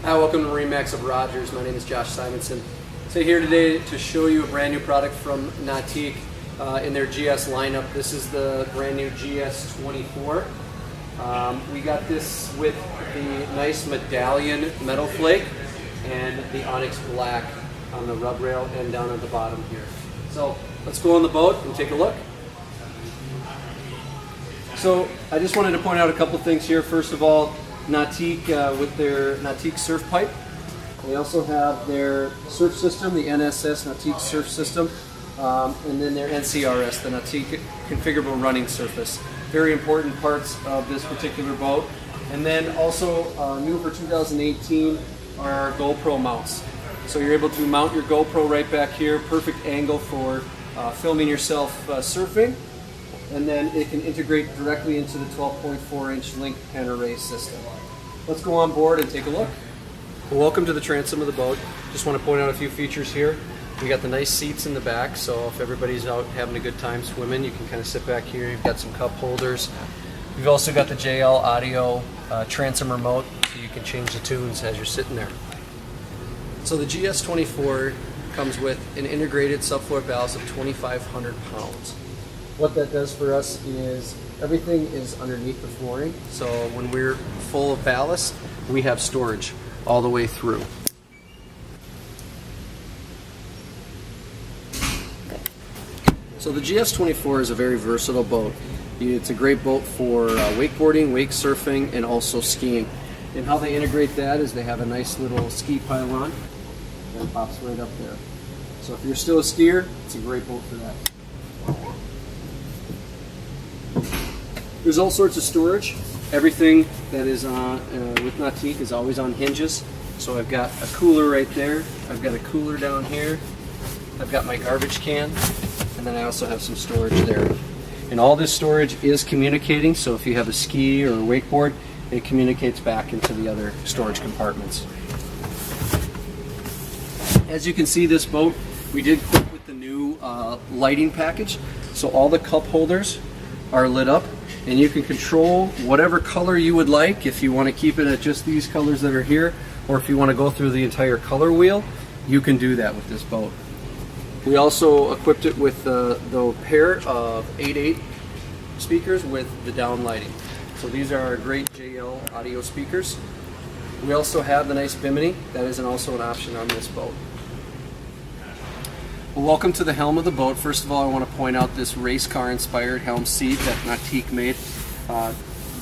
Hi, welcome to MarineMax of Rogers. My name is Josh Simonson. So here today to show you a brand new product from Nautique in their GS lineup. This is the brand new GS24. We got this with the nice medallion metal flake and the onyx black on the rub rail and down at the bottom here. So let's go on the boat and take a look. So I just wanted to point out a couple things here. First of all, Nautique with their Nautique surf pipe. They also have their surf system, the NSS Nautique surf system, and then their NCRS, the Nautique configurable running surface. Very important parts of this particular boat. And then also new for 2018 are our GoPro mounts. So you're able to mount your GoPro right back here, perfect angle for filming yourself surfing. And then it can integrate directly into the 12.4-inch link pen array system. Let's go on board and take a look. Well, welcome to the transom of the boat. Just want to point out a few features here. We got the nice seats in the back, so if everybody's out having a good time swimming, you can kind of sit back here. You've got some cup holders. We've also got the JL audio transom remote, so you can change the tunes as you're sitting there. So the GS24 comes with an integrated subfloor ballast of 2,500 pounds. What that does for us is everything is underneath the flooring, so when we're full of ballast, we have storage all the way through. So the GS24 is a very versatile boat. It's a great boat for wakeboarding, wake surfing, and also skiing. And how they integrate that is they have a nice little ski pylon that pops right up there. So if you're still a skier, it's a great boat for that. There's all sorts of storage. Everything that is with Nautique is always on hinges. So I've got a cooler right there. I've got a cooler down here. I've got my garbage can. And then I also have some storage there. And all this storage is communicating. So if you have a ski or a wakeboard, it communicates back into the other storage compartments. As you can see, this boat, we did equip with the new lighting package. So all the cup holders are lit up. And you can control whatever color you would like, if you want to keep it at just these colors that are here, or if you want to go through the entire color wheel, you can do that with this boat. We also equipped it with the pair of 8.8 speakers with the down lighting. So these are our great JL audio speakers. We also have the nice bimini. That is also an option on this boat. Well, welcome to the helm of the boat. First of all, I want to point out this race car inspired helm seat that Nautique made.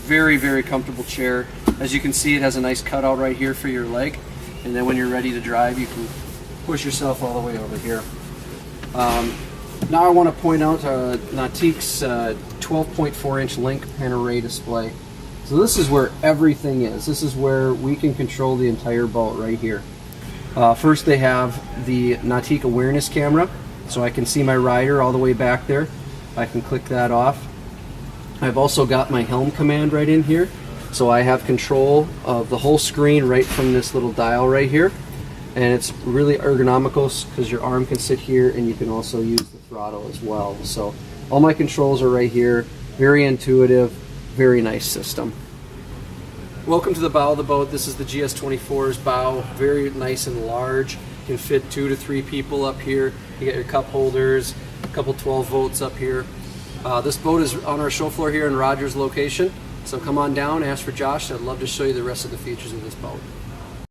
Very, very comfortable chair. As you can see, it has a nice cutout right here for your leg. And then when you're ready to drive, you can push yourself all the way over here. Now I want to point out Nautique's 12.4-inch link pen array display. So this is where everything is. This is where we can control the entire boat right here. First, they have the Nautique awareness camera, so I can see my rider all the way back there. I can click that off. I've also got my helm command right in here, so I have control of the whole screen right from this little dial right here. And it's really ergonomical because your arm can sit here and you can also use the throttle as well. So all my controls are right here. Very intuitive, very nice system. Welcome to the bow of the boat. This is the GS24's bow. Very nice and large. Can fit 2 to 3 people up here. You got your cup holders, a couple 12 volts up here. This boat is on our show floor here in Rogers location. So come on down, ask for Josh. I'd love to show you the rest of the features of this boat.